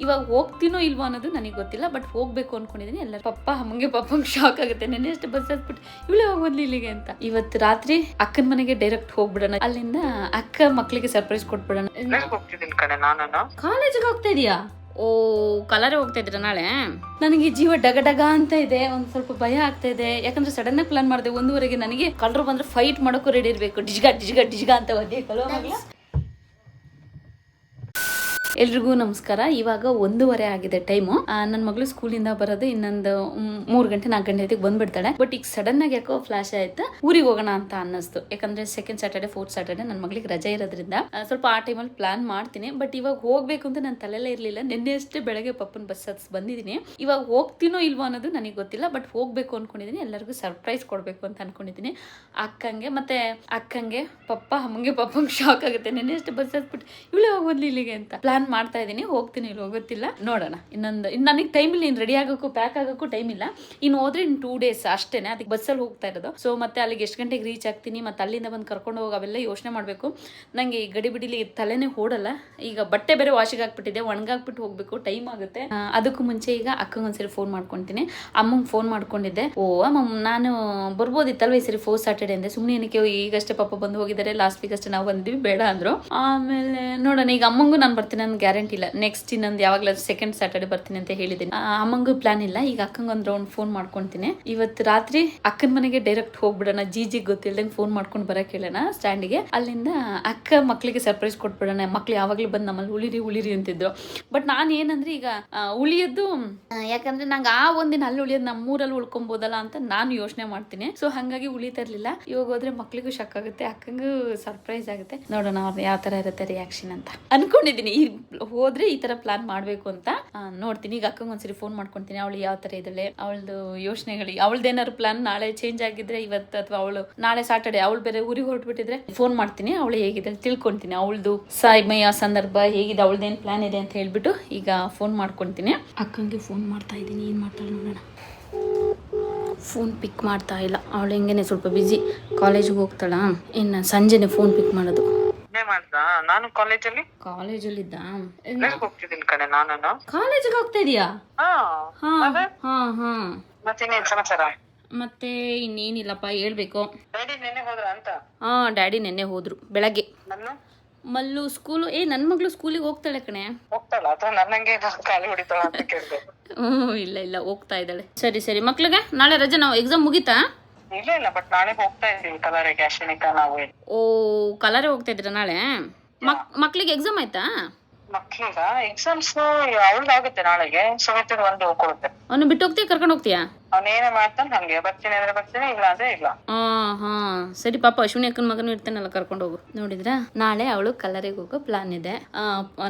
ಇವಾಗ ಹೋಗ್ತೀನೋ ಇಲ್ವೋ ಅನ್ನೋದು ನನಗೆ ಗೊತ್ತಿಲ್ಲ, ಬಟ್ ಹೋಗ್ಬೇಕು ಅನ್ಕೊಂಡಿದ್ದೀನಿ. ಎಲ್ಲ ಅಮ್ಮಂಗೆ ಶಾಕ್ ಆಗುತ್ತೆ. ನೆನ್ನೆ ಅಷ್ಟೇ ಬಸ್ ಹತ್ಬಿಟ್ಟು ಇವಳೇ ಹೋಗೋದ್ಲಿ ಇಲ್ಲಿಗೆ ಅಂತ. ಇವತ್ತು ರಾತ್ರಿ ಅಕ್ಕನ ಮನೆಗೆ ಡೈರೆಕ್ಟ್ ಹೋಗ್ಬಿಡೋಣ, ಅಲ್ಲಿಂದ ಅಕ್ಕ ಮಕ್ಳಿಗೆ ಸರ್ಪ್ರೈಸ್ ಕೊಟ್ಬಿಡೋಣ. ಕಾಲೇಜಿಗೆ ಹೋಗ್ತಾ ಇದೀಯಾ? ಓ, ಕಲರೇ ಹೋಗ್ತಾ ಇದ್ರ ನಾಳೆ? ನನಗೆ ಜೀವ ಡಗ ಅಂತ ಇದೆ, ಒಂದ್ ಸ್ವಲ್ಪ ಭಯ ಆಗ್ತಾ ಇದೆ. ಯಾಕಂದ್ರೆ ಸಡನ್ ಆಗಿ ಪ್ಲಾನ್ ಮಾಡಿದೆ 1:30ಗೆ. ನನಗೆ ಕಲರ್ ಬಂದ್ರೆ ಫೈಟ್ ಮಾಡೋಕ್ಕೂ ರೆಡಿ ಇರ್ಬೇಕು, ಡಿಜ್ಗ ಅಂತ ಒದ್ದೆ ಕಲೋ. ಎಲ್ರಿಗೂ ನಮಸ್ಕಾರ. ಇವಾಗ 1:30 ಆಗಿದೆ ಟೈಮು. ನನ್ನ ಮಗಳು ಸ್ಕೂಲಿಂದ ಬರೋದು ಇನ್ನೊಂದು 3 ಗಂಟೆ 4 ಗಂಟೆ ಬಂದ್ಬಿಡ್ತಾಳೆ. ಬಟ್ ಈಗ ಸಡನ್ ಆಗಿ ಯಾಕೋ ಫ್ಲಾಶ್ ಆಯ್ತು, ಊರಿಗೆ ಹೋಗೋಣ ಅಂತ ಅನ್ನಿಸ್ತು. ಯಾಕಂದ್ರೆ ಸೆಕೆಂಡ್ ಸ್ಯಾಟರ್ಡೆ 4th ಸ್ಯಾಟರ್ಡೆ ನನ್ನ ಮಗಳಿಗೆ ರಜೆ ಇರೋದ್ರಿಂದ ಸ್ವಲ್ಪ ಆ ಟೈಮಲ್ಲಿ ಪ್ಲಾನ್ ಮಾಡ್ತೀನಿ. ಬಟ್ ಇವಾಗ ಹೋಗ್ಬೇಕು ಅಂತ ನನ್ನ ತಲೆಯಲ್ಲೇ ಇರ್ಲಿಲ್ಲ. ನಿನ್ನೆ ಅಷ್ಟೇ ಬೆಳಗ್ಗೆ ಪಪ್ಪನ ಬಸ್ ಹತ್ತಿ ಬಂದಿದ್ದೀನಿ. ಇವಾಗ ಹೋಗ್ತೀನೋ ಇಲ್ವೋ ಅನ್ನೋದು ನನಗೆ ಗೊತ್ತಿಲ್ಲ, ಬಟ್ ಹೋಗ್ಬೇಕು ಅನ್ಕೊಂಡಿದ್ದೀನಿ. ಎಲ್ಲರಿಗೂ ಸರ್ಪ್ರೈಸ್ ಕೊಡ್ಬೇಕು ಅಂತ ಅನ್ಕೊಂಡಿದ್ದೀನಿ. ಅಕ್ಕಂಗೆ ಅಮ್ಮಂಗೆ ಪಪ್ಪಂಗೆ ಶಾಕ್ ಆಗುತ್ತೆ. ನಿನ್ನೆ ಅಷ್ಟೇ ಬಸ್ ಹತ್ಬಿಟ್ಟು ಇವಳೇ ಹೋಗೋದ್ಲಿ ಇಲ್ಲಿಗೆ ಅಂತ ಪ್ಲಾನ್ ಮಾಡ್ತಾ ಇದೀನಿ. ಹೋಗ್ತೀನಿ ಇಲ್ವೋ ಗೊತ್ತಿಲ್ಲ, ನೋಡೋಣ. ಇನ್ನು ನನಗೆ ಟೈಮ್ ಇಲ್ಲ, ಇನ್ನು ರೆಡಿ ಆಗೋಕ್ಕೂ ಪ್ಯಾಕ್ ಆಗೋಕ್ಕೂ ಟೈಮ್ ಇಲ್ಲ. ಇನ್ನು ಹೋದ್ರೆ ಇನ್ನು 2 days ಅಷ್ಟೇನೆ. ಅದಕ್ಕೆ ಬಸ್ಸಲ್ಲಿ ಹೋಗ್ತಾ ಇರೋದು. ಸೊ ಮತ್ತೆ ಅಲ್ಲಿಗೆ ಎಷ್ಟು ಗಂಟೆಗೆ ರೀಚ್ ಆಗ್ತೀನಿ, ಮತ್ತೆ ಅಲ್ಲಿಂದ ಬಂದು ಕರ್ಕೊಂಡು ಹೋಗಿ ಅವೆಲ್ಲ ಯೋಚನೆ ಮಾಡಬೇಕು. ನನಗೆ ಈ ಗಡಿ ಬಿಡಿಲಿ ತಲೆನೇ ಓಡಲ್ಲ. ಈಗ ಬಟ್ಟೆ ಬೇರೆ ವಾಶಿಗೆ ಹಾಕ್ಬಿಟ್ಟಿದೆ, ಒಣಗಾಕ್ಬಿಟ್ಟು ಹೋಗ್ಬೇಕು, ಟೈಮ್ ಆಗುತ್ತೆ. ಅದಕ್ಕೂ ಮುಂಚೆ ಈಗ ಅಕ್ಕಂಗೊಂದ್ಸರಿ ಫೋನ್ ಮಾಡ್ಕೊತೀನಿ. ಅಮ್ಮಂಗೆ ಫೋನ್ ಮಾಡ್ಕೊಂಡಿದ್ದೆ. ಓ ಅಮ್ಮ, ನಾನು ಬರ್ಬೋದಿತ್ತಲ್ವ ಈ ಸರಿ 4th ಸ್ಯಾಟರ್ಡೆ ಅಂದೆ. ಸುಮ್ಮನೆ ಏನಕ್ಕೆ, ಈಗಷ್ಟೇ ಪಾಪ ಬಂದು ಹೋಗಿದ್ದಾರೆ, ಲಾಸ್ಟ್ ವೀಕ್ ಅಷ್ಟೇ ನಾವು ಬಂದಿದ್ವಿ, ಬೇಡ ಅಂದ್ರು. ಆಮೇಲೆ ನೋಡೋಣ, ಈಗ ಅಮ್ಮಂಗೂ ನಾನು ಬರ್ತೀನಿ ನನ್ನ ಗ್ಯಾರಂಟಿ ಇಲ್ಲ. ನೆಕ್ಸ್ಟ್ ಇನ್ನೊಂದು ಯಾವಾಗಲೂ ಸೆಕೆಂಡ್ ಸ್ಯಾಟರ್ಡೆ ಬರ್ತೀನಿ ಅಂತ ಹೇಳಿದ್ದೀನಿ. ಅಮ್ಮಂಗೂ ಪ್ಲಾನ್ ಇಲ್ಲ. ಈಗ ಅಕ್ಕಂಗೆ ಒಂದು ರೌಂಡ್ ಫೋನ್ ಮಾಡ್ಕೊಂತೀನಿ. ಇವತ್ತು ರಾತ್ರಿ ಅಕ್ಕನ ಮನೆಗೆ ಡೈರೆಕ್ಟ್ ಹೋಗ್ಬಿಡೋಣ, ಜಿಜಿಗೆ ಗೊತ್ತಿಲ್ದಂಗೆ ಫೋನ್ ಮಾಡ್ಕೊಂಡು ಬರಕ್ಕೆ ಹೇಳೋಣ ಸ್ಟ್ಯಾಂಡಿಗೆ. ಅಲ್ಲಿಂದ ಅಕ್ಕ ಮಕ್ಳಿಗೆ ಸರ್ಪ್ರೈಸ್ ಕೊಟ್ಬಿಡೋಣ. ಮಕ್ಳು ಯಾವಾಗಲೂ ಬಂದು ನಮ್ಮಲ್ಲಿ ಉಳಿರಿ ಅಂತಿದ್ರು. ಬಟ್ ನಾನು ಏನಂದ್ರೆ ಈಗ ಉಳಿಯೋದು, ಯಾಕಂದ್ರೆ ನಂಗೆ ಆ ಒಂದಿನ ಅಲ್ಲಿ ಉಳಿಯೋದು ನಮ್ಮೂರಲ್ಲಿ ಉಳ್ಕೊಬೋದಲ್ಲ ಅಂತ ನಾನು ಯೋಚನೆ ಮಾಡ್ತೀನಿ. ಸೊ ಹಾಗಾಗಿ ಉಳಿತಾ ಇರ್ಲಿಲ್ಲ. ಇವಾಗ ಹೋದ್ರೆ ಮಕ್ಳಿಗೂ ಶಾಕ್ ಆಗುತ್ತೆ, ಅಕ್ಕಂಗೂ ಸರ್ಪ್ರೈಸ್ ಆಗುತ್ತೆ. ನೋಡೋಣ ಅವ್ರು ಯಾವ ತರ ಇರುತ್ತೆ ರಿಯಾಕ್ಷನ್ ಅಂತ ಅನ್ಕೊಂಡಿದ್ದೀನಿ. ಹೋದ್ರೆ ಈ ತರ ಪ್ಲಾನ್ ಮಾಡ್ಬೇಕು ಅಂತ ನೋಡ್ತೀನಿ. ಈಗ ಅಕ್ಕಂಗೆ ಒಂದ್ಸರಿ ಫೋನ್ ಮಾಡ್ಕೊಂತೀನಿ. ಅವಳು ಯಾವ ತರ ಇದ್ದಾಳೆ, ಅವಳದು ಯೋಚನೆಗಳು, ಅವಳದೇನಾದ್ರು ಪ್ಲಾನ್ ನಾಳೆ ಚೇಂಜ್ ಆಗಿದ್ರೆ ಇವತ್ತು, ಅಥವಾ ಅವಳು ನಾಳೆ ಸಾಟರ್ಡೆ ಅವಳು ಬೇರೆ ಊರಿಗೆ ಹೊರಟ್ಬಿಟ್ಟಿದ್ರೆ ಫೋನ್ ಮಾಡ್ತೀನಿ. ಅವಳು ಹೇಗಿದೆ ತಿಳ್ಕೊಂತೀನಿ, ಅವಳದು ಸಮಯ ಸಂದರ್ಭ ಹೇಗಿದೆ, ಅವಳದೇನ್ ಪ್ಲಾನ್ ಇದೆ ಅಂತ ಹೇಳ್ಬಿಟ್ಟು ಈಗ ಫೋನ್ ಮಾಡ್ಕೊಂತೀನಿ. ಅಕ್ಕಂಗೆ ಫೋನ್ ಮಾಡ್ತಾ ಇದ್ದೀನಿ, ಏನ್ ಮಾಡ್ತಾಳೆ ನೋಡೋಣ. ಫೋನ್ ಪಿಕ್ ಮಾಡ್ತಾ ಇಲ್ಲ. ಅವಳು ಹೆಂಗೇನೆ ಸ್ವಲ್ಪ ಬಿಸಿ, ಕಾಲೇಜಿಗೆ ಹೋಗ್ತಾಳ. ಇನ್ನು ಸಂಜೆನೆ ಫೋನ್ ಪಿಕ್ ಮಾಡೋದು. ನಾನು ಕಾಲೇಜಲ್ಲಿ ಇದ್ದ. ಹೋಗ್ತಿದ್ದೀನಿ ಕಣೆ. ನಾನು ಕಾಲೇಜಿಗೆ ಹೋಗ್ತಾ ಇದೀಯಾ? ಮತ್ತೇನೇನ್ ಸಮಾಚಾರ? ಮತ್ತೆ ಇನ್ನೇನಿಲ್ಲಪ್ಪ, ಹೇಳ್ಬೇಕು. ಡ್ಯಾಡಿ ನೆನ್ನೆ ಹೋದ್ರ ಅಂತ? ಡ್ಯಾಡಿ ನೆನ್ನೆ ಹೋದ್ರು ಬೆಳಗ್ಗೆ. ಮಲ್ಲು ಸ್ಕೂಲ್, ನನ್ನ ಮಗಳು ಸ್ಕೂಲಿಗೆ ಹೋಗ್ತಾಳೆ ಕಣೆ. ಹೋಗ್ತಾಳ ಅಥವಾ ನನ್ನಂಗೆ ಖಾಲಿ ಹೊಡಿತಾಳ ಅಂತ ಕೇಳ್ದೆ. ಇಲ್ಲ ಹೋಗ್ತಾ ಇದ್ದಾಳೆ. ಸರಿ ಮಕ್ಳಿಗೆ ನಾಳೆ ರಜೆ. ನಾವು ಎಕ್ಸಾಮ್ ಮುಗೀತಾ? ಇಲ್ಲ ಬಟ್ ನಾಳೆ ಹೋಗ್ತಾ ಇದ್ದೀವಿ ಕಲರಿಗೆ, ಅಶ್ವಿನಿಕಾ ನಾವು. ಓ, ಕಲರೇ ಹೋಗ್ತಾ ಇದ್ರ ನಾಳೆ? ಮಕ್ಳಿಗೆ ಎಕ್ಸಾಮ್ ಆಯ್ತಾ? ಮಕ್ಳಿಗ ಎಕ್ಸಾಮ್ಸ್ ಅವಳಿಗಾಗುತ್ತೆ ನಾಳೆಗೆ. ಸುಮಿತ್ರ ಒಂದು ಕೊಡುತ್ತೆ. ಅವನು ಬಿಟ್ಟು ಹೋಗ್ತೀಯ, ಕರ್ಕೊಂಡು ಹೋಗ್ತೀಯಾ? ಅವನೇನೇ ಮಾಡ್ತಾನೆ, ಹಂಗೆ ಬರ್ತೀನಿ ಅಂದ್ರೆ ಬರ್ತೀನಿ, ಇಲ್ಲ ಅಂದ್ರೆ ಇಲ್ಲ. ಸರಿ ಪಾಪ, ಅಶ್ವಿನಿ ಅಕ್ಕನ ಮಗನು ಇರ್ತಾನಲ್ಲ, ಕರ್ಕೊಂಡು ಹೋಗು. ನೋಡಿದ್ರ ನಾಳೆ ಅವಳು ಕಲರಿಗೆ ಹೋಗೋ ಪ್ಲಾನ್ ಇದೆ.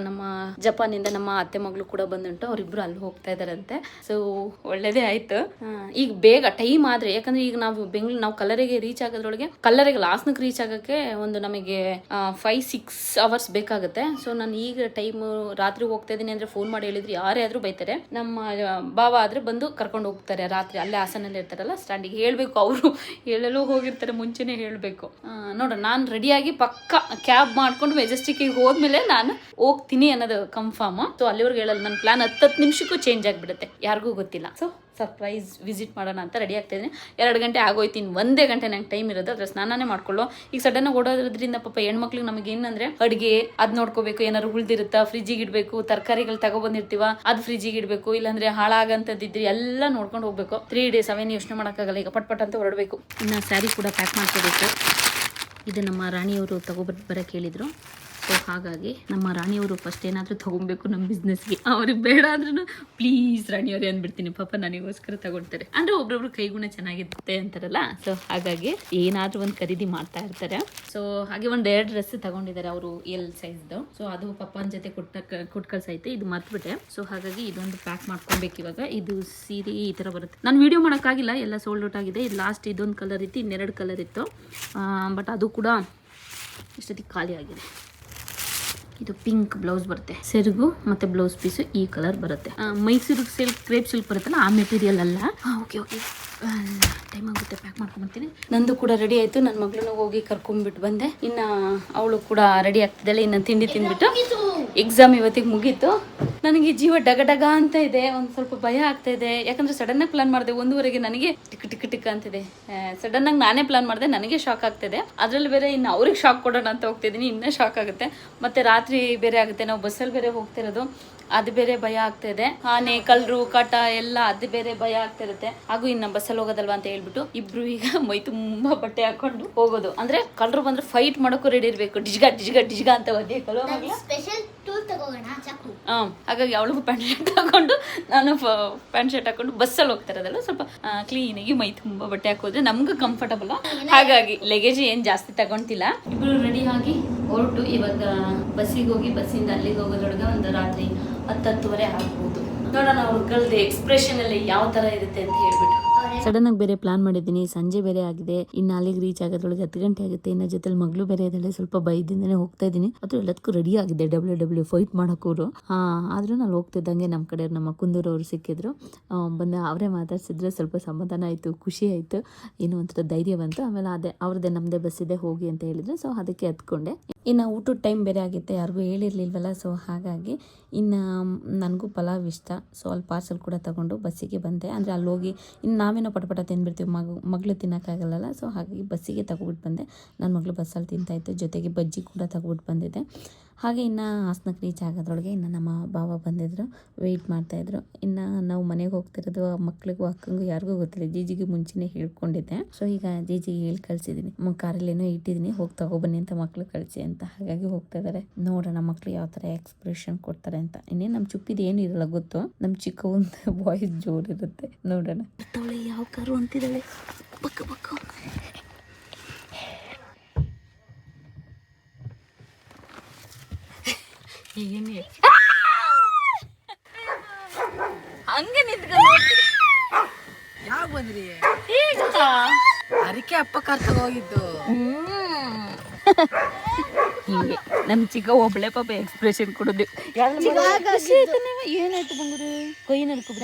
ನಮ್ಮ ಜಪಾನಿಂದ ನಮ್ಮ ಅತ್ತೆ ಮಗಳು ಕೂಡ ಬಂದುಂಟು, ಅವ್ರಿಬ್ರು ಅಲ್ಲಿ ಹೋಗ್ತಾ ಇದಾರಂತೆ. ಸೊ ಒಳ್ಳೇದೇ ಆಯ್ತು. ಈಗ ಬೇಗ ಟೈಮ್ ಆದ್ರೆ, ಯಾಕಂದ್ರೆ ಈಗ ನಾವು ಕಲರಿಗೆ ರೀಚ್ ಆಗೋದ್ರೊಳಗೆ, ಕಲರಿಗೆ ಲಾಸ್ಟ್ನಕ್ಕೆ ರೀಚ್ ಆಗಕ್ಕೆ ಒಂದು ನಮಗೆ 5-6 hours ಬೇಕಾಗುತ್ತೆ. ಸೊ ನಾನು ಈಗ ಟೈಮ್ ರಾತ್ರಿ ಹೋಗ್ತಾ ಇದೀನಿ ಅಂದ್ರೆ ಫೋನ್ ಮಾಡಿ ಹೇಳಿದ್ರೆ ಯಾರೇ ಆದ್ರೂ ಬೈತಾರೆ. ನಮ್ಮ ಬಾವ ಆದ್ರೆ ಬಂದು ಕರ್ಕೊಂಡು ಹೋಗ್ತಾರೆ. ರಾತ್ರಿ ಅಲ್ಲೇ ಹಾಸನಲ್ಲಿ ಇರ್ತಾರಲ್ಲ, ಸ್ಟ್ಯಾಂಡಿಗೆ ಹೇಳ್ಬೇಕು. ಅವರು ಹೇಳಲು ಹೋಗಿರ್ತಾರೆ, ಮುಂಚೆನೆ ಹೇಳ್ಬೇಕು. ನೋಡೋಣ, ನಾನು ರೆಡಿಯಾಗಿ ಪಕ್ಕ ಕ್ಯಾಬ್ ಮಾಡ್ಕೊಂಡು ಮೆಜೆಸ್ಟಿಕ್ಗೆ ಹೋದ್ಮೇಲೆ ನಾನು ಹೋಗ್ತೀನಿ ಅನ್ನೋದು ಕನ್ಫರ್ಮ್. ಸೊ ಅಲ್ಲಿವರೆಗೆ ಹೇಳಲ್ಲ. ನನ್ನ ಪ್ಲಾನ್ 10 ನಿಮಿಷಕ್ಕೂ ಚೇಂಜ್ ಆಗಿಬಿಡುತ್ತೆ, ಯಾರಿಗೂ ಗೊತ್ತಿಲ್ಲ. ಸೊ ಸರ್ಪ್ರೈಸ್ ವಿಸಿಟ್ ಮಾಡೋಣ ಅಂತ ರೆಡಿ ಆಗ್ತಾ ಇದ್ದೀನಿ. 2 ಗಂಟೆ ಆಗೋಯ್ತು, ಇನ್ನು 1 ಗಂಟೆ ನಂಗೆ ಟೈಮ್ ಇರೋದು. ಅದ್ರ ಸ್ನಾನನೇ ಮಾಡ್ಕೊಳ್ಳೋ. ಈಗ ಸಡನ್ ಓಡೋದ್ರಿಂದ ಪಾಪ ಹೆಣ್ಮಕ್ಳಿಗೆ ನಮಗೆ ಏನಂದ್ರೆ ಅಡುಗೆ ಅದ್ ನೋಡ್ಕೋಬೇಕು, ಏನಾದ್ರು ಉಳ್ದಿರುತ್ತಾ ಫ್ರಿಜ್ಜಿಗೆ ಇಡಬೇಕು, ತರಕಾರಿಗಳು ತಗೊಬಂದಿರ್ತೀವ ಅದು ಫ್ರಿಜ್ಜಿಗೆ ಇಡಬೇಕು, ಇಲ್ಲಾಂದ್ರೆ ಹಾಳಾಗಂತದಿದ್ರೆ ಎಲ್ಲ ನೋಡ್ಕೊಂಡು ಹೋಗ್ಬೇಕು. 3 days ಅವೇನು ಯೋಚನೆ ಮಾಡೋಕ್ಕಾಗಲ್ಲ. ಈಗ ಪಟ್ ಅಂತ ಹೊರಡಬೇಕು. ಇನ್ನು ಸ್ಯಾರಿ ಕೂಡ ಪ್ಯಾಕ್ ಮಾಡ್ಕೋಬೇಕು. ಇದು ನಮ್ಮ ರಾಣಿಯವರು ಬರಕ್ಕೆ ಹೇಳಿದ್ರು. ಸೊ ಹಾಗಾಗಿ ನಮ್ಮ ರಾಣಿಯವರು ಫಸ್ಟ್ ಏನಾದರೂ ತೊಗೊಬೇಕು ನಮ್ಮ ಬಿಸ್ನೆಸ್ಗೆ. ಅವ್ರಿಗೆ ಬೇಡ ಅಂದ್ರೂ ಪ್ಲೀಸ್ ರಾಣಿಯವರೇ ಅಂದ್ಬಿಡ್ತೀನಿ. ಪಾಪ ನನಗೋಸ್ಕರ ತಗೊಳ್ತಾರೆ. ಅಂದರೆ ಒಬ್ರೊಬ್ರು ಕೈಗುಣ ಚೆನ್ನಾಗಿರುತ್ತೆ ಅಂತಾರಲ್ಲ. ಸೊ ಹಾಗಾಗಿ ಏನಾದರೂ ಒಂದು ಖರೀದಿ ಮಾಡ್ತಾ ಇರ್ತಾರೆ. ಸೊ ಹಾಗೆ 2 ಡ್ರೆಸ್ ತಗೊಂಡಿದ್ದಾರೆ ಅವರು, L ಸೈಜ್ದು. ಸೊ ಅದು ಪಪ್ಪನ ಜೊತೆ ಕೊಟ್ಟು ಕಳ್ಸೈತೆ. ಇದು ಮರ್ತ್ಬಿಟ್ಟೆ. ಸೊ ಹಾಗಾಗಿ ಇದೊಂದು ಪ್ಯಾಕ್ ಮಾಡ್ಕೊಬೇಕು ಇವಾಗ. ಇದು ಸೀರೆ ಈ ಥರ ಬರುತ್ತೆ. ನಾನು ವಿಡಿಯೋ ಮಾಡೋಕ್ಕಾಗಿಲ್ಲ, ಎಲ್ಲ ಸೋಲ್ಡ್ ಔಟ್ ಆಗಿದೆ. ಲಾಸ್ಟ್ ಇದೊಂದು ಕಲರ್ ಇತ್ತು, ಇನ್ನೆರಡು ಕಲರ್ ಇತ್ತು. ಬಟ್ ಅದು ಕೂಡ ಇಷ್ಟೊತ್ತಿಗೆ ಖಾಲಿ ಆಗಿದೆ. ಇದು ಪಿಂಕ್ ಬ್ಲೌಸ್ ಬರುತ್ತೆ, ಸೆರಗು ಮತ್ತೆ ಬ್ಲೌಸ್ ಪೀಸು ಈ ಕಲರ್ ಬರುತ್ತೆ. ಮೈಸೂರು ಸಿಲ್ಕ್, ಕ್ರೇಪ್ ಸಿಲ್ಕ್ ಬರುತ್ತಲ್ಲ, ಆ ಮೆಟೀರಿಯಲ್ ಅಲ್ಲ. ಓಕೆ ಟೈಮ್ ಆಗುತ್ತೆ, ಪ್ಯಾಕ್ ಮಾಡ್ಕೊಂಡ್ಬರ್ತೀನಿ. ನಂದು ಕೂಡ ರೆಡಿ ಆಯಿತು. ನನ್ನ ಮಗಳನ್ನ ಹೋಗಿ ಕರ್ಕೊಂಡ್ಬಿಟ್ಟು ಬಂದೆ. ಇನ್ನು ಅವಳು ಕೂಡ ರೆಡಿ ಆಗ್ತಿದ್ದಾಳೆ. ಇನ್ನು ತಿಂಡಿ ತಿಂದ್ಬಿಟ್ಟು ಎಕ್ಸಾಮ್ ಇವತ್ತಿಗೆ ಮುಗೀತು. ನನಗೆ ಜೀವ ಡಗ ಡಗ ಅಂತ ಇದೆ, ಒಂದು ಸ್ವಲ್ಪ ಭಯ ಆಗ್ತಾ ಇದೆ. ಯಾಕಂದ್ರೆ ಸಡನ್ನಾಗಿ ಪ್ಲಾನ್ ಮಾಡಿದೆ 1:30ಗೆ, ನನಗೆ ಟಿಕ್ ಅಂತಿದೆ. ಸಡನ್ನಾಗಿ ನಾನೇ ಪ್ಲಾನ್ ಮಾಡಿದೆ, ನನಗೆ ಶಾಕ್ ಆಗ್ತಿದೆ. ಅದರಲ್ಲಿ ಬೇರೆ ಇನ್ನು ಅವ್ರಿಗೆ ಶಾಕ್ ಕೊಡೋಣ ಅಂತ ಹೋಗ್ತಿದ್ದೀನಿ, ಇನ್ನೂ ಶಾಕ್ ಆಗುತ್ತೆ. ಮತ್ತೆ ರಾತ್ರಿ ಬೇರೆ ಆಗುತ್ತೆ, ನಾವು ಬಸ್ಸಲ್ಲಿ ಬೇರೆ ಹೋಗ್ತಿರೋದು, ಅದು ಬೇರೆ ಭಯ ಆಗ್ತಾ ಇದೆ. ಆನೆ, ಕಳ್ಳರು, ಕಾಟ ಎಲ್ಲ ಅದು ಬೇರೆ ಭಯ ಆಗ್ತಿರುತ್ತೆ. ಹಾಗೂ ಇನ್ನು ಬಸ್ಸಲ್ಲಿ ಹೋಗೋದಲ್ವಾ ಅಂತ ಹೇಳ್ಬಿಟ್ಟು ಇಬ್ರು ಈಗ ಮೈ ತುಂಬಾ ಬಟ್ಟೆ ಹಾಕೊಂಡು ಹೋಗೋದು. ಅಂದ್ರೆ ಕಳ್ಳರು ಬಂದ್ರೆ ಫೈಟ್ ಮಾಡೋಕ್ಕೂ ರೆಡಿ ಇರ್ಬೇಕು. ಡಿಜ್ಗ ಅಂತ ಒದ್ದಿಕಲ್ವ ಮಗಳ. ಹಾಗಾಗಿ ಅವಳಿಗೂ ಪ್ಯಾಂಟ್ ಶರ್ಟ್ ಹಾಕೊಂಡು ನಾನು ಪ್ಯಾಂಟ್ ಶರ್ಟ್ ಹಾಕೊಂಡು ಬಸ್ಸಲ್ಲಿ ಹೋಗ್ತಾ ಇರೋದಲ್ಲ, ಸ್ವಲ್ಪ ಕ್ಲೀನಾಗಿ ಮೈ ತುಂಬಾ ಬಟ್ಟೆ ಹಾಕೋದ್ರೆ ನಮ್ಗೂ ಕಂಫರ್ಟಬಲ್. ಹಾಗಾಗಿ ಲಗೇಜ್ ಏನ್ ಜಾಸ್ತಿ ತಗೊಂತಿಲ್ಲ. ಇಬ್ರು ರೆಡಿ ಆಗಿ ಹೊರಟು ಇವಾಗ ಬಸ್ಸಿಗೆ ಹೋಗಿ ಬಸ್ಸಿಂದ ಅಲ್ಲಿಗೆ ಹೋಗೋದ್ರೊಳಗೆ ಒಂದು ರಾತ್ರಿ 10-10:30 ಆಗ್ಬೋದು. ನೋಡೋಣ ಅವ್ರಗಳದ್ದು ಎಕ್ಸ್ಪ್ರೆಷನ್ ಅಲ್ಲಿ ಯಾವ ತರ ಇರುತ್ತೆ ಅಂತ ಹೇಳ್ಬಿಟ್ಟು. ಸಡನ್ ಆಗಿ ಬೇರೆ ಪ್ಲಾನ್ ಮಾಡಿದ್ದೀನಿ, ಸಂಜೆ ಬೇರೆ ಆಗಿದೆ, ಇನ್ನು ಅಲ್ಲಿಗೆ ರೀಚ್ ಆಗೋದ್ರೊಳಗೆ 10 ಗಂಟೆ ಆಗುತ್ತೆ. ಇನ್ನು ಜೊತೆಲಿ ಮಗಳು ಬೇರೆ ಇದ್ದಾಳೆ, ಸ್ವಲ್ಪ ಭಯದಿಂದನೇ ಹೋಗ್ತಾ ಇದ್ದೀನಿ. ಅದು ಎಲ್ಲದಕ್ಕೂ ರೆಡಿ ಆಗಿದೆ, ಡಬ್ಲ್ಯೂ ಫೈಟ್ ಮಾಡೋಕೋರು. ಆದ್ರೂ ನಾನು ಹೋಗ್ತಿದ್ದಂಗೆ ನಮ್ಮ ಕಡೆ ನಮ್ಮ ಕುಂದೂರವ್ರು ಸಿಕ್ಕಿದ್ರು, ಬಂದು ಅವರೇ ಮಾತಾಡ್ಸಿದ್ರೆ ಸ್ವಲ್ಪ ಸಮಾಧಾನ ಆಯಿತು, ಖುಷಿ ಆಯಿತು, ಏನೋ ಒಂಥರ ಧೈರ್ಯ ಬಂತು. ಆಮೇಲೆ ಅದೇ ಅವ್ರದ್ದೇ ನಮ್ಮದೇ ಬಸ್ ಇದೆ ಹೋಗಿ ಅಂತ ಹೇಳಿದ್ರು, ಸೊ ಅದಕ್ಕೆ ಹತ್ಕೊಂಡೆ. ಇನ್ನು ಊಟದ ಟೈಮ್ ಬೇರೆ ಆಗಿತ್ತೆ, ಯಾರಿಗೂ ಹೇಳಿರ್ಲಿಲ್ವಲ್ಲ, ಸೊ ಹಾಗಾಗಿ ಇನ್ನು ನನಗೂ ಪಲಾವ್ ಇಷ್ಟ, ಸೊ ಅಲ್ಲಿ ಪಾರ್ಸಲ್ ಕೂಡ ತಗೊಂಡು ಬಸ್ಸಿಗೆ ಬಂದೆ. ಅಂದರೆ ಅಲ್ಲಿ ಹೋಗಿ ಇನ್ನು ನಾವೇನೋ ಪಟಪಟ ತಿಂದ್ಬಿಡ್ತೀವಿ, ಮಗಳು ತಿನ್ನೋಕ್ಕಾಗಲ್ಲ, ಸೊ ಹಾಗಾಗಿ ಬಸ್ಸಿಗೆ ತಗೊಬಿಟ್ಟು ಬಂದೆ. ನನ್ನ ಮಗಳು ಬಸ್ಸಲ್ಲಿ ತಿಂತಾಯಿತ್ತು, ಜೊತೆಗೆ ಬಜ್ಜಿ ಕೂಡ ತಗೊಬಿಟ್ಟು ಬಂದಿದ್ದೆ. ಹಾಗೆ ಇನ್ನು ಹಾಸನಕ್ಕೆ ರೀಚ್ ಆಗೋದ್ರೊಳಗೆ ಇನ್ನು ನಮ್ಮ ಬಾವ ಬಂದಿದ್ದರು, ವೆಯ್ಟ್ ಮಾಡ್ತಾಯಿದ್ರು. ಇನ್ನು ನಾವು ಮನೆಗೆ ಹೋಗ್ತಿರೋದು ಮಕ್ಳಿಗೂ ಅಕ್ಕಂಗೂ ಯಾರಿಗೂ ಗೊತ್ತಿಲ್ಲ, ಜೀಜಿಗೆ ಮುಂಚೆನೇ ಹೇಳ್ಕೊಂಡಿದ್ದೆ. ಸೊ ಈಗ ಜೀಜಿಗೆ ಹೇಳಿ ಕಳಿಸಿದ್ದೀನಿ, ಕಾರಲ್ಲೇನೋ ಇಟ್ಟಿದ್ದೀನಿ, ಹೋಗಿ ತಗೊಬನ್ನಿ ಅಂತ ಮಕ್ಳು ಕಳಿಸಿ ಅಂತ. ಹಾಗಾಗಿ ಹೋಗ್ತಾ ಇದ್ದಾರೆ. ನೋಡೋಣ ಮಕ್ಳು ಯಾವ ಥರ ಎಕ್ಸ್ಪ್ರೆಷನ್ ಕೊಡ್ತಾರೆ ಅಂತ. ಇನ್ನೇನು ನಮ್ಮ ಚುಪ್ಪಿದು ಏನಿರಲ್ಲ ಗೊತ್ತು, ನಮ್ಮ ಚಿಕ್ಕ ಒಂದು ವಾಯ್ಸ್ ಜೋರಿರುತ್ತೆ. ನೋಡೋಣ ಯಾವ ಕಾರು ಅಂತಿದ್ದಾಳೆ. ಬಕ್ಕ ಬಕ್ಕ ಹಂಗೆ ನಿಂತ್ಕೊಂಡು ಯಾವಾಗ ಬಂದ್ರಿ? ಅರಿಕೆ ಅಪ್ಪ ಕರ್ತ ಹೋಗಿದ್ದು. ಹಿಂಗೆ ನಮ್ ಚಿಕ್ಕ ಒಬ್ಳೆ ಪಾಪ ಎಕ್ಸ್ಪ್ರೆಷನ್ ಕೊಡೋದು. ಏನಾಯ್ತು ಬಂದ್ರೆ ಕೈ ನಡ್ಕೊಬಿಟ್ಟ.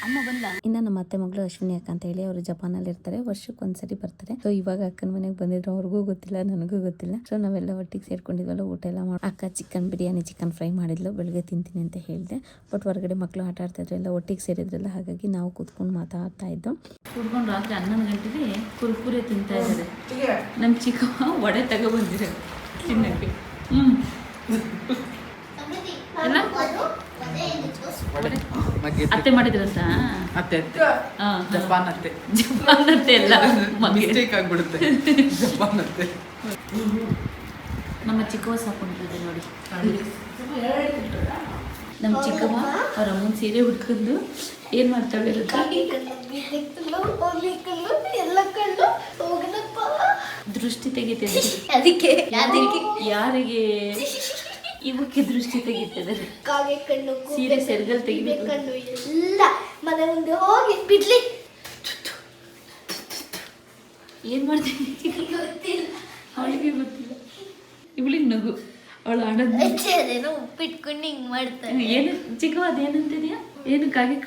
ಅಮ್ಮ ಬಂದ. ಇನ್ನು ನಮ್ಮ ಅತ್ತೆ ಮಗಳು ಅಶ್ವಿನಿ ಅಕ್ಕ ಅಂತ ಹೇಳಿ ಅವರು ಜಪಾನಲ್ಲಿ ಇರ್ತಾರೆ, ವರ್ಷಕ್ಕೆ ಒಂದ್ಸರಿ ಬರ್ತಾರೆ. ಸೊ ಇವಾಗ ಅಕ್ಕನ ಮನೆಗೆ ಬಂದಿದ್ರು, ಅವ್ರಿಗೂ ಗೊತ್ತಿಲ್ಲ ನನಗೂ ಗೊತ್ತಿಲ್ಲ. ಸೊ ನಾವೆಲ್ಲ ಒಟ್ಟಿಗೆ ಸೇರ್ಕೊಂಡಿದ್ವಲ್ಲ, ಊಟ ಎಲ್ಲ ಮಾಡಿ ಅಕ್ಕ ಚಿಕನ್ ಬಿರಿಯಾನಿ, ಚಿಕನ್ ಫ್ರೈ ಮಾಡಿದ್ಲು, ಬೆಳಗ್ಗೆ ತಿಂತೀನಿ ಅಂತ ಹೇಳಿದೆ. ಬಟ್ ಹೊರಗಡೆ ಮಕ್ಕಳು ಆಟ ಆಡ್ತಾ ಇದ್ರು, ಎಲ್ಲ ಒಟ್ಟಿಗೆ ಸೇರಿದ್ರಲ್ಲ, ಹಾಗಾಗಿ ನಾವು ಕೂತ್ಕೊಂಡು ಮಾತಾಡ್ತಾ ಇದ್ದು. ಕುಡ್ಕೊಂಡು ರಾತ್ರಿ 11 ಗಂಟೆಗೆ ಕುರ್ಕುರೆ ತಿಂತಾ ಇದ್ದಾರೆ. ನಮ್ಮ ಚಿಕ್ಕಮ್ಮ ವಡೆ ತಗೊಬಂದಿರ ತಿನ್ನಕ್ಕೆ. ಅತ್ತೆ ಮಾಡಿದ್ರಂತ. ಜಪಾನ್ ಅತ್ತೆ ಎಲ್ಲ ಮಿಸ್ಟೇಕ್ ಆಗ್ಬಿಡುತ್ತೆ. ಜಪಾನ್ ಅತ್ತೆ ನಮ್ಮ ಚಿಕ್ಕವ ಸಾಕೊಂಡಿದೆ ನೋಡಿ. ನಮ್ಮ ಚಿಕ್ಕಮ್ಮ ಅವ್ರ ಅಮ್ಮನ ಸೀರೆ ಉಟ್ಕೊಂಡು ಏನ್ ಮಾಡ್ತಾಳೆ, ದೃಷ್ಟಿ ತೆಗಿತಿದೆ. ಅದಕ್ಕೆ ಯಾರಿಗೆ ಇವಕ್ಕೆ ದೃಷ್ಟಿ ತೆಗಿತಿದ್ದಾರೆ. ಸೀರೆ ಸೆರ್ಗಲ್ ತೆಗಿಬೇಕು. ಎಲ್ಲ ಮನೆ ಮುಂದೆ ಹೋಗಿ ಬಿಡ್ಲಿ. ಏನ್ ಮಾಡ್ತೀನಿ ಅವಳಿಗೆ ಗೊತ್ತಿಲ್ಲ, ಇವಳಿಗೆ ನಗು. ಅವಳು ಆಡೋದೇನೋ ಉಪ್ಪಿಟ್ಕೊಂಡು ಹಿಂಗ್ ಮಾಡ್ತಾನೆ. ಏನು ಚಿಕ್ಕವ ಅದೇನಂತಿದ್ಯಾ? ಏನು ಕಾಗಿ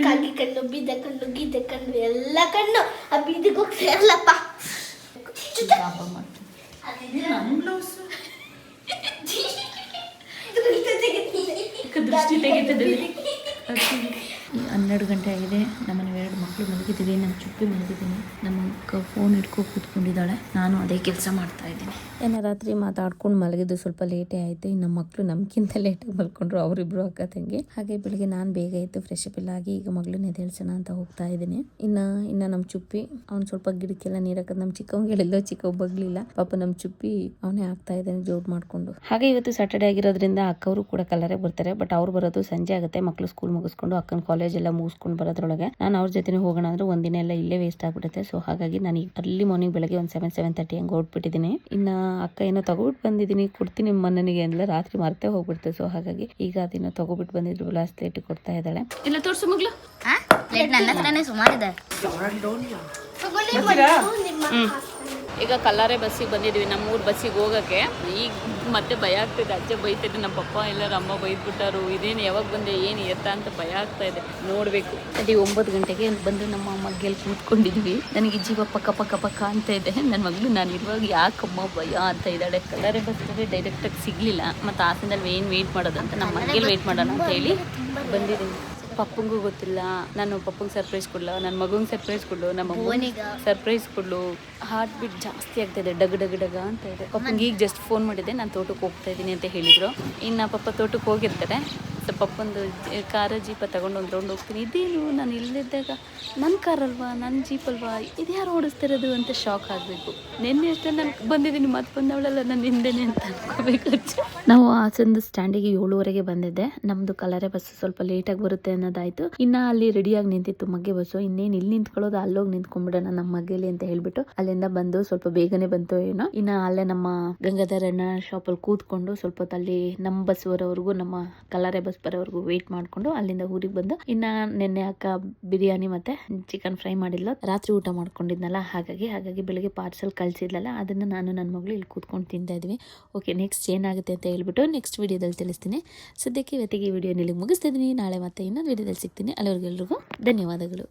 ಕಣ್ಣು, ಬೀದ ಕಣ್ಣು, ಗೀದೆ ಕಣ್ಣು, ಎಲ್ಲ ಕಣ್ಣು ಆ ಬೀದಿಗೆ ಹೋಗಿ ಸೇರ್ಲಪ್ಪ. ದೃಷ್ಟಿ ತೆಗಿತಿದ್ದೀವಿ. 12 ಗಂಟೆ ಆಗಿದೆ. ನಮ್ಮನೆ 2 ಮಕ್ಕಳು ಮಲಗಿದ್ದೀವಿ, ನಮ್ಮ ಚುಪ್ಪಿ ಮಲಗಿದ್ದೀನಿ, ನಮ್ಮ ಅಕ್ಕ ಫೋನ್ ಇಟ್ಕೊಂಡು ಕೂತ್ಕೊಂಡಿದ್ದಾಳೆ, ನಾನು ಅದೇ ಕೆಲಸ ಮಾಡ್ತಾ ಇದ್ದೀನಿ. ಏನೋ ರಾತ್ರಿ ಮಾತಾಡ್ಕೊಂಡು ಮಲಗಿದ್ದು ಸ್ವಲ್ಪ ಲೇಟೇ ಆಯಿತು. ಇನ್ನು ನಮ್ಮ ಮಕ್ಕಳು ನಮ್ಗಿಂತ ಲೇಟಾಗಿ ಮಲ್ಕೊಂಡ್ರು, ಅವರಿಬ್ರು ಅಕ್ಕ ತಂಗಿ. ಹಾಗೆ ಬೆಳಿಗ್ಗೆ ನಾನು ಬೇಗ ಇತ್ತು, ಫ್ರೆಶ್ ಅಪ್ ಎಲ್ಲ ಆಗಿ ಈಗ ಮಗಳನ್ನ ಎದ್ದೇಳ್ಸೋಣ ಅಂತ ಹೋಗ್ತಾ ಇದ್ದೀನಿ. ಇನ್ನು ನಮ್ಮ ಚುಪ್ಪಿ ಅವ್ನು ಸ್ವಲ್ಪ ಗಿಡಕ್ಕೆಲ್ಲ ನೀರು ಹಾಕೋದು. ನಮ್ಮ ಚಿಕ್ಕವ್ಗೆ ಹೇಳಿಲ್ಲ, ಚಿಕ್ಕವ್ ಬಗ್ಲಿಲ್ಲ ಪಾಪ. ನಮ್ಮ ಚುಪ್ಪಿ ಅವನೇ ಆಗ್ತಾ ಇದ್ದಾನೆ ಜೋಡ್ ಮಾಡ್ಕೊಂಡು. ಹಾಗೆ ಇವತ್ತು ಸ್ಯಾಟರ್ಡೆ ಆಗಿರೋದ್ರಿಂದ ಅಕ್ಕವರು ಕೂಡ ಕಲರೇ ಬರ್ತಾರೆ. ಬಟ್ ಅವ್ರು ಬರೋದು ಸಂಜೆ ಆಗುತ್ತೆ, ಮಕ್ಕಳು ಸ್ಕೂಲ್ ಮುಗಿಸ್ಕೊಂಡು ಅಕ್ಕನ ಕಾಲೇಜ್ ಎಲ್ಲ ಮುಗಿಸ್ಕೊಂಡು ಬರೋದ್ರೊಳಗೆ ನಾನು ಅವ್ರ ಜೊತೆ ಹೋಗೋಣ ಅಂದ್ರೆ ಒಂದಿನ ಎಲ್ಲ ಇಲ್ಲೇ ವೇಸ್ಟ್ ಆಗ್ಬಿಡುತ್ತೆ. ಸೊ ಹಾಗಾಗಿ ನಾನು ಅರ್ಲಿ ಮಾರ್ನಿಂಗ್ ಬೆಳಗ್ಗೆ ಒಂದು 7:30 ಹಂಗೆ ಹೊರಟ್ಬಿಟ್ಟಿದ್ದೀನಿ. ಇನ್ನು ಅಕ್ಕ ಏನೋ ತಗೋಬಿಟ್ಟು ಬಂದಿದ್ದೀನಿ, ಕೊಡ್ತೀನಿ ಮನೆಗೆ ಅಂದ್ರೆ ರಾತ್ರಿ ಮರ್ತೇ ಹೋಗ್ಬಿಡ್ತು. ಸೊ ಹಾಗಾಗಿ ಈಗ ಅದೇನೋ ತಗೋಬಿಟ್ಟು ಬಂದಿದ್ರು, ಲಾಸ್ಟ್ ಲೇಟ್ ಕೊಡ್ತಾ ಇದ್ದಾಳೆ. ಇಲ್ಲ ತೋರ್ಸು ಮಗ್ಳು. ನನ್ನ ಹತ್ರನೇ ಸುಮಾರಿದೆ. ಈಗ ಕಲ್ಲಾರೆ ಬಸ್ಸಿಗೆ ಬಂದಿದ್ವಿ, ನಮ್ಮೂರು ಬಸ್ಸಿಗೆ ಹೋಗೋಕ್ಕೆ. ಈಗ ಮತ್ತೆ ಭಯ ಆಗ್ತಿದೆ, ಅಜ್ಜ ಬೈತಿದೆ, ನಮ್ಮ ಪಪ್ಪ ಎಲ್ಲರ ಅಮ್ಮ ಬೈದ್ಬಿಟ್ಟಾರು, ಇದೇನು ಯಾವಾಗ ಬಂದೆ ಏನು ಎತ್ತ ಅಂತ ಭಯ ಆಗ್ತಾ ಇದೆ. ನೋಡಬೇಕು. ಅಲ್ಲಿ 9 ಗಂಟೆಗೆ ಬಂದು ನಮ್ಮ ಮಗ್ಗೆಲ್ಲಿ ಕೂತ್ಕೊಂಡಿದ್ವಿ. ನನಗೆ ಜೀವ ಪಕ್ಕ ಪಕ್ಕ ಪಕ್ಕ ಅಂತ ಇದೆ. ನನ್ನ ಮಗಳು ನಾನು ಇರುವಾಗ ಯಾಕಮ್ಮ ಭಯ ಅಂತ ಇದ್ದಾಳೆ. ಕಲ್ಲಾರೆ ಬಸ್ಸಿಗೆ ಡೈರೆಕ್ಟಾಗಿ ಸಿಗಲಿಲ್ಲ, ಮತ್ತು ಹಾಸನದಲ್ಲಿ ಏನು ವೆಯ್ಟ್ ಮಾಡೋದಂತ ನಮ್ಮ ಮನೆಯಲ್ಲಿ ವೆಯ್ಟ್ ಮಾಡೋಣ ಅಂತ ಹೇಳಿ ಬಂದಿದ್ದೀನಿ. ಪಪ್ಪಂಗೂ ಗೊತ್ತಿಲ್ಲ, ನಾನು ಪಪ್ಪಂಗೆ ಸರ್ಪ್ರೈಸ್ ಕೊಡ್ಲ, ನನ್ನ ಮಗಂಗೆ ಸರ್ಪ್ರೈಸ್ ಕೊಡ್ಲು, ನಮ್ಮ ಅಮ್ಮನಿಗೆ ಸರ್ಪ್ರೈಸ್ ಕೊಡ್ಲು. ಹಾರ್ಟ್ ಬೀಟ್ ಜಾಸ್ತಿ ಆಗ್ತಾಯಿದೆ, ಡಗ್ ಡಗ್ ಡಗ ಅಂತ ಇದೆ. ಪಪ್ಪಂಗೆ ಈಗ ಜಸ್ಟ್ ಫೋನ್ ಮಾಡಿದ್ದೆ, ನಾನು ತೋಟಕ್ಕೆ ಹೋಗ್ತಾ ಇದ್ದೀನಿ ಅಂತ ಹೇಳಿದರು. ಇನ್ನು ಪಪ್ಪ ತೋಟಕ್ಕೆ ಹೋಗಿರ್ತಾರೆ. ಸೊ ಪಪ್ಪಂದು ಕಾರ ಜೀಪ ತಗೊಂಡು ಒಂದು ರೌಂಡ್ ಹೋಗ್ತೀನಿ. ಇದೇನು ನಾನು ಇಲ್ಲಿದ್ದಾಗ ನನ್ನ ಕಾರ್ ಅಲ್ವಾ, ನನ್ನ ಜೀಪ್ ಅಲ್ವಾ, ಇದು ಯಾರು ಓಡಿಸ್ತಿರೋದು ಅಂತ ಶಾಕ್ ಆಗಬೇಕು. ನಿನ್ನೆ ಅಷ್ಟೇ ನಾನು ಬಂದಿದ್ದೀನಿ, ಮತ್ತೆ ಬಂದವಳೆಲ್ಲ ನನ್ನ ಹಿಂದೆನೆ ಅಂತ ಅನ್ಕೋಬೇಕು. ನಾವು ಹಾಸನದ ಸ್ಟ್ಯಾಂಡಿಗೆ 7:30ಗೆ ಬಂದಿದ್ದೆ. ನಮ್ಮದು ಕಲ್ಲಾರೆ ಬಸ್ ಸ್ವಲ್ಪ ಲೇಟಾಗಿ ಬರುತ್ತೆ ಅನ್ನೋದಾಯಿತು. ಇನ್ನು ಅಲ್ಲಿ ರೆಡಿಯಾಗಿ ನಿಂತಿತ್ತು ಮಗ್ಗೆ ಬಸ್ಸು. ಇನ್ನೇನು ಇಲ್ಲಿ ನಿಂತ್ಕೊಳ್ಳೋದು, ಅಲ್ಲೋಗಿ ನಿಂತ್ಕೊಂಡ್ಬಿಡೋಣ ನಮ್ಮ ಮಗ್ಗೆಲಿ ಅಂತ ಹೇಳ್ಬಿಟ್ಟು ಅಲ್ಲಿಂದ ಬಂದು ಸ್ವಲ್ಪ ಬೇಗನೆ ಬಂತು ಏನೋ. ಇನ್ನು ಅಲ್ಲೇ ನಮ್ಮ ಗಂಗಾಧರಣ್ಣ ಶಾಪಲ್ಲಿ ಕೂತ್ಕೊಂಡು ಸ್ವಲ್ಪ ಹೊತ್ತು ಅಲ್ಲಿ ನಮ್ಮ ಬಸ್ ಬರೋವರೆಗೂ, ನಮ್ಮ ಕಲ್ಲಾರೆ ಬಸ್ ಬರೋವರೆಗೂ ವೇಟ್ ಮಾಡ್ಕೊಂಡು ಅಲ್ಲಿಂದ ಊರಿಗೆ ಬಂದು, ಇನ್ನ ನಿನ್ನೆ ಅಕ್ಕ ಬಿರಿಯಾನಿ ಮತ್ತೆ ಚಿಕನ್ ಫ್ರೈ ಮಾಡಿದ್ಲು, ರಾತ್ರಿ ಊಟ ಮಾಡ್ಕೊಂಡಿದ್ನಲ್ಲ, ಹಾಗಾಗಿ ಬೆಳಿಗ್ಗೆ ಪಾರ್ಸಲ್ ಕಳ್ಸಿದ್ಲಲ್ಲ, ಅದನ್ನ ನಾನು ನನ್ನ ಮಗಳು ಇಲ್ಲಿ ಕೂತ್ಕೊಂಡು ತಿಂತಾ ಇದ್ವಿ. ಓಕೆ, ನೆಕ್ಸ್ಟ್ ಏನಾಗುತ್ತೆ ಅಂತ ಹೇಳ್ಬಿಟ್ಟು ನೆಕ್ಸ್ಟ್ ವಿಡಿಯೋದಲ್ಲಿ ತಿಳಿಸ್ತೀನಿ. ಸದ್ಯಕ್ಕೆ ಇವತ್ತಿಗೆ ಈ ವಿಡಿಯೋ ಇಲ್ಲಿಗೆ ಮುಗಿಸ್ತಾ ಇದ್ದೀನಿ. ನಾಳೆ ಮತ್ತೆ ಇನ್ನೊಂದು ವಿಡಿಯೋದಲ್ಲಿ ಸಿಗ್ತೀನಿ. ಅಲ್ಲಿವರೆಗೆಲ್ರಿಗೂ ಧನ್ಯವಾದಗಳು.